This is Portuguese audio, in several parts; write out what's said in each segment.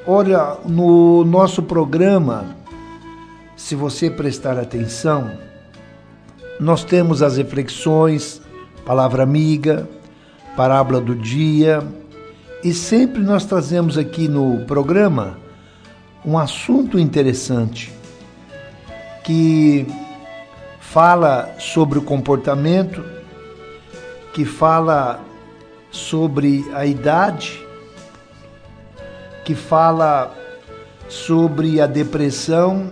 Olha, no nosso programa, se você prestar atenção, nós temos as reflexões, palavra amiga, parábola do dia, e sempre nós trazemos aqui no programa um assunto interessante que fala sobre o comportamento, que fala sobre a idade, que fala sobre a depressão,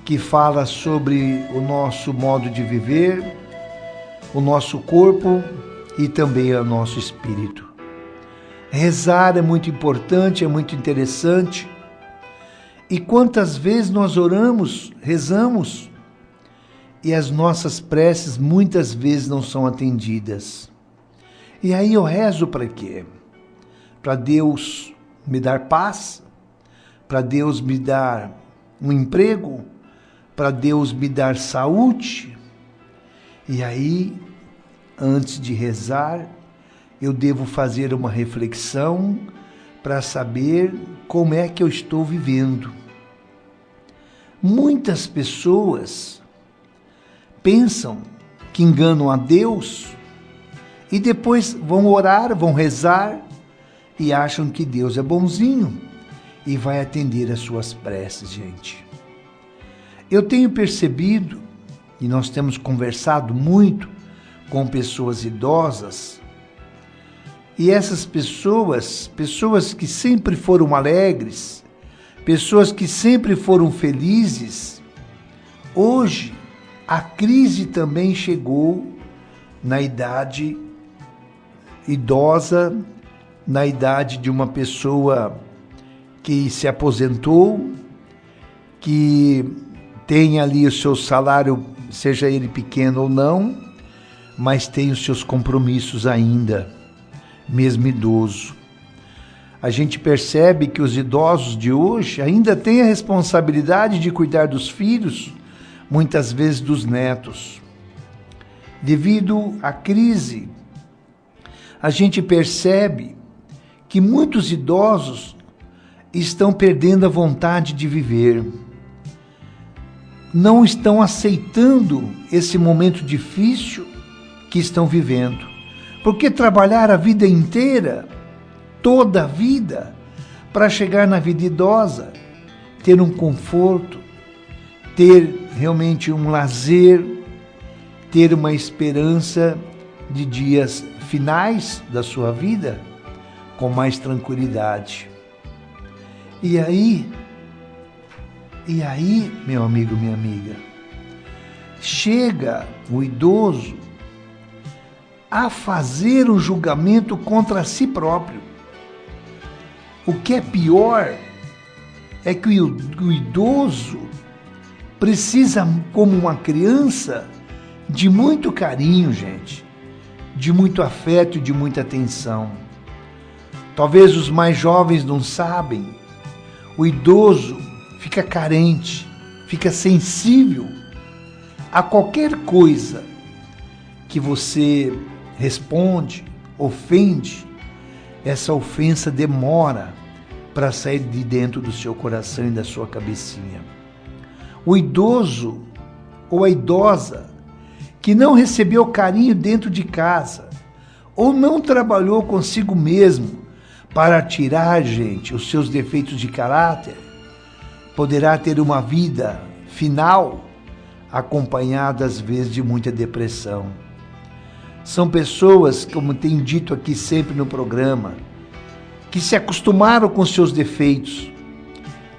que fala sobre o nosso modo de viver, o nosso corpo e também o nosso espírito. Rezar é muito importante, é muito interessante. E quantas vezes nós oramos, rezamos, e as nossas preces muitas vezes não são atendidas. E aí eu rezo para quê? Para Deus me dar paz, para Deus me dar um emprego, para Deus me dar saúde. E aí, antes de rezar, eu devo fazer uma reflexão para saber como é que eu estou vivendo. Muitas pessoas pensam que enganam a Deus e depois vão orar, vão rezar e acham que Deus é bonzinho e vai atender as suas preces, gente. Eu tenho percebido, e nós temos conversado muito com pessoas idosas, e essas pessoas que sempre foram alegres, pessoas que sempre foram felizes, hoje a crise também chegou na idade idosa, na idade de uma pessoa que se aposentou, que tem ali o seu salário, seja ele pequeno ou não, mas tem os seus compromissos ainda, mesmo idoso. A gente percebe que os idosos de hoje ainda têm a responsabilidade de cuidar dos filhos, muitas vezes dos netos. Devido à crise, a gente percebe que muitos idosos estão perdendo a vontade de viver. Não estão aceitando esse momento difícil que estão vivendo. Porque trabalhar a vida inteira, toda a vida, para chegar na vida idosa, ter um conforto, ter realmente um lazer, ter uma esperança de dias finais da sua vida com mais tranquilidade. E aí, meu amigo, minha amiga, chega o idoso a fazer um julgamento contra si próprio. O que é pior é que o idoso precisa, como uma criança, de muito carinho, gente, de muito afeto e de muita atenção. Talvez os mais jovens não sabem, o idoso fica carente, fica sensível a qualquer coisa que você responde, ofende. Essa ofensa demora para sair de dentro do seu coração e da sua cabecinha. O idoso ou a idosa que não recebeu carinho dentro de casa ou não trabalhou consigo mesmo para tirar, gente, os seus defeitos de caráter, poderá ter uma vida final acompanhada, às vezes, de muita depressão. São pessoas, como tenho dito aqui sempre no programa, que se acostumaram com seus defeitos,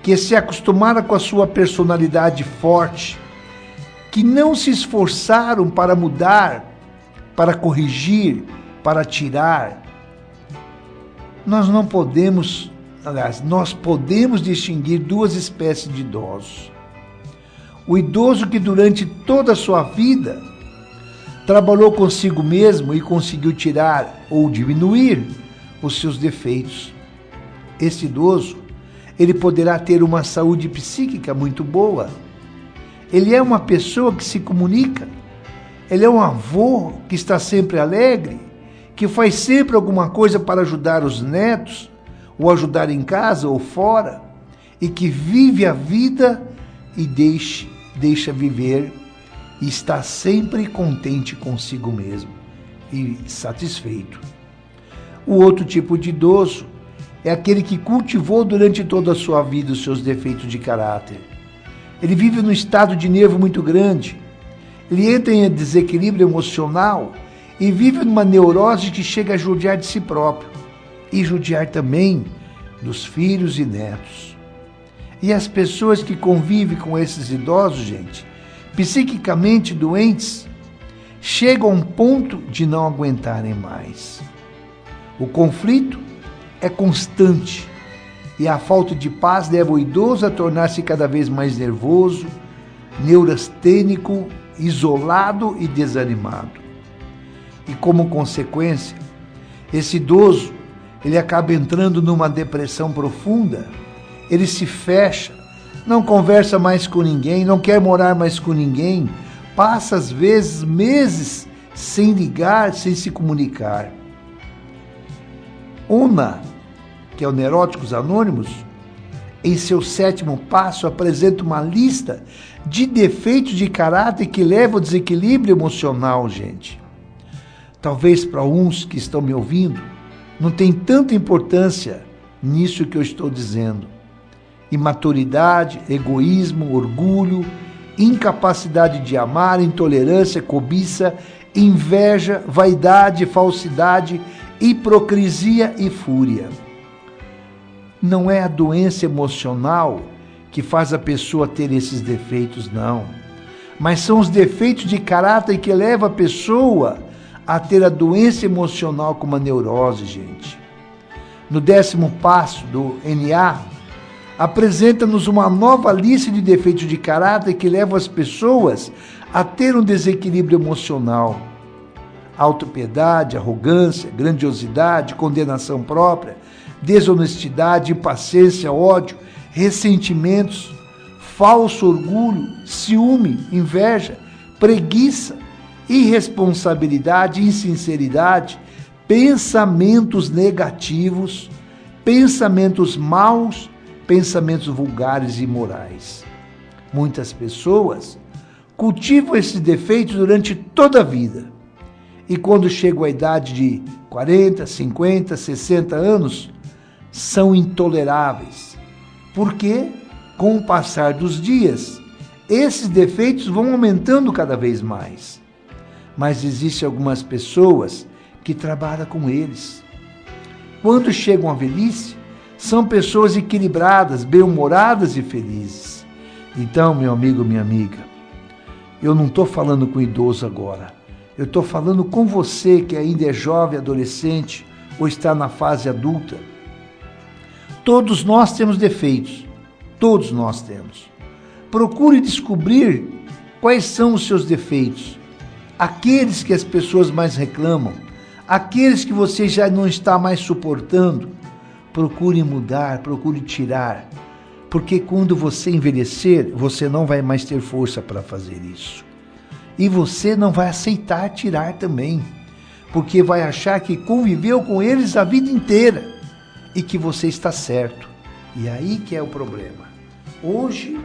que se acostumaram com a sua personalidade forte, que não se esforçaram para mudar, para corrigir, para tirar. Nós não podemos, aliás, nós podemos distinguir duas espécies de idosos. O idoso que durante toda a sua vida trabalhou consigo mesmo e conseguiu tirar ou diminuir os seus defeitos. Esse idoso, ele poderá ter uma saúde psíquica muito boa. Ele é uma pessoa que se comunica. Ele é um avô que está sempre alegre, que faz sempre alguma coisa para ajudar os netos, ou ajudar em casa ou fora, e que vive a vida e deixa viver e está sempre contente consigo mesmo e satisfeito. O outro tipo de idoso é aquele que cultivou durante toda a sua vida os seus defeitos de caráter. Ele vive num estado de nervo muito grande, ele entra em desequilíbrio emocional e vive numa neurose que chega a judiar de si próprio e judiar também dos filhos e netos. E as pessoas que convivem com esses idosos, gente, psiquicamente doentes, chegam a um ponto de não aguentarem mais. O conflito é constante e a falta de paz leva o idoso a tornar-se cada vez mais nervoso, neurastênico, isolado e desanimado. E como consequência, esse idoso, ele acaba entrando numa depressão profunda, ele se fecha, não conversa mais com ninguém, não quer morar mais com ninguém, passa às vezes meses sem ligar, sem se comunicar. Una, que é o Neuróticos Anônimos, em seu 7º passo apresenta uma lista de defeitos de caráter que levam ao desequilíbrio emocional, gente. Talvez para uns que estão me ouvindo, não tem tanta importância nisso que eu estou dizendo. Imaturidade, egoísmo, orgulho, incapacidade de amar, intolerância, cobiça, inveja, vaidade, falsidade, hipocrisia e fúria. Não é a doença emocional que faz a pessoa ter esses defeitos, não. Mas são os defeitos de caráter que levam a pessoa a ter a doença emocional como a neurose, gente. No 10º passo do NA, apresenta-nos uma nova lista de defeitos de caráter que levam as pessoas a ter um desequilíbrio emocional. Autopiedade, arrogância, grandiosidade, condenação própria, desonestidade, impaciência, ódio, ressentimentos, falso orgulho, ciúme, inveja, preguiça, irresponsabilidade, insinceridade, pensamentos negativos, pensamentos maus, pensamentos vulgares e imorais. Muitas pessoas cultivam esses defeitos durante toda a vida. E quando chegam à idade de 40, 50, 60 anos, são intoleráveis. Porque, com o passar dos dias, esses defeitos vão aumentando cada vez mais. Mas existem algumas pessoas que trabalham com eles. Quando chegam à velhice, são pessoas equilibradas, bem-humoradas e felizes. Então, meu amigo, minha amiga, eu não estou falando com o idoso agora. Eu estou falando com você que ainda é jovem, adolescente ou está na fase adulta. Todos nós temos defeitos. Todos nós temos. Procure descobrir quais são os seus defeitos. Aqueles que as pessoas mais reclamam, aqueles que você já não está mais suportando, procure mudar, procure tirar, porque quando você envelhecer, você não vai mais ter força para fazer isso. E você não vai aceitar tirar também, porque vai achar que conviveu com eles a vida inteira e que você está certo. E aí que é o problema. Hoje,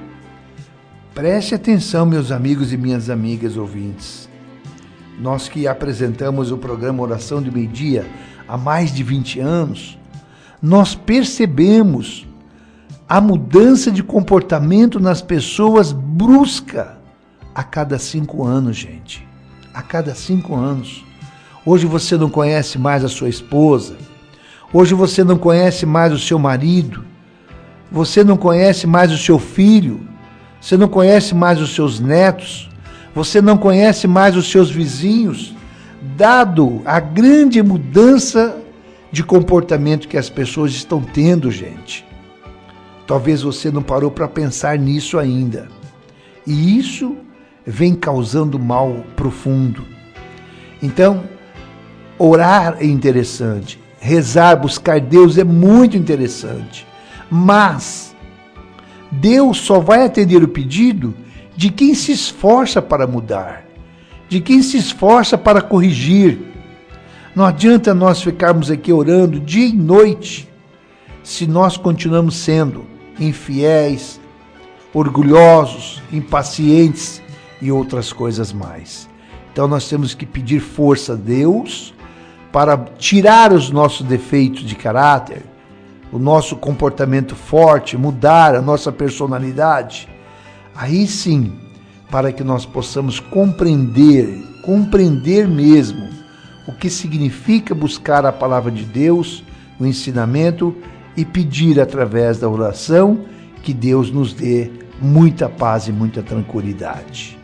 preste atenção, meus amigos e minhas amigas ouvintes. Nós que apresentamos o programa Oração de Meio-Dia há mais de 20 anos, nós percebemos a mudança de comportamento nas pessoas brusca a cada 5 anos, gente. A cada 5 anos. Hoje você não conhece mais a sua esposa. Hoje você não conhece mais o seu marido. Você não conhece mais o seu filho. Você não conhece mais os seus netos. Você não conhece mais os seus vizinhos, dado a grande mudança de comportamento que as pessoas estão tendo, gente. Talvez você não parou para pensar nisso ainda. E isso vem causando mal profundo. Então, orar é interessante. Rezar, buscar Deus é muito interessante. Mas Deus só vai atender o pedido de quem se esforça para mudar, de quem se esforça para corrigir. Não adianta nós ficarmos aqui orando dia e noite, se nós continuamos sendo infiéis, orgulhosos, impacientes e outras coisas mais. Então nós temos que pedir força a Deus para tirar os nossos defeitos de caráter, o nosso comportamento forte, mudar a nossa personalidade. Aí sim, para que nós possamos compreender mesmo o que significa buscar a palavra de Deus, o ensinamento, e pedir através da oração que Deus nos dê muita paz e muita tranquilidade.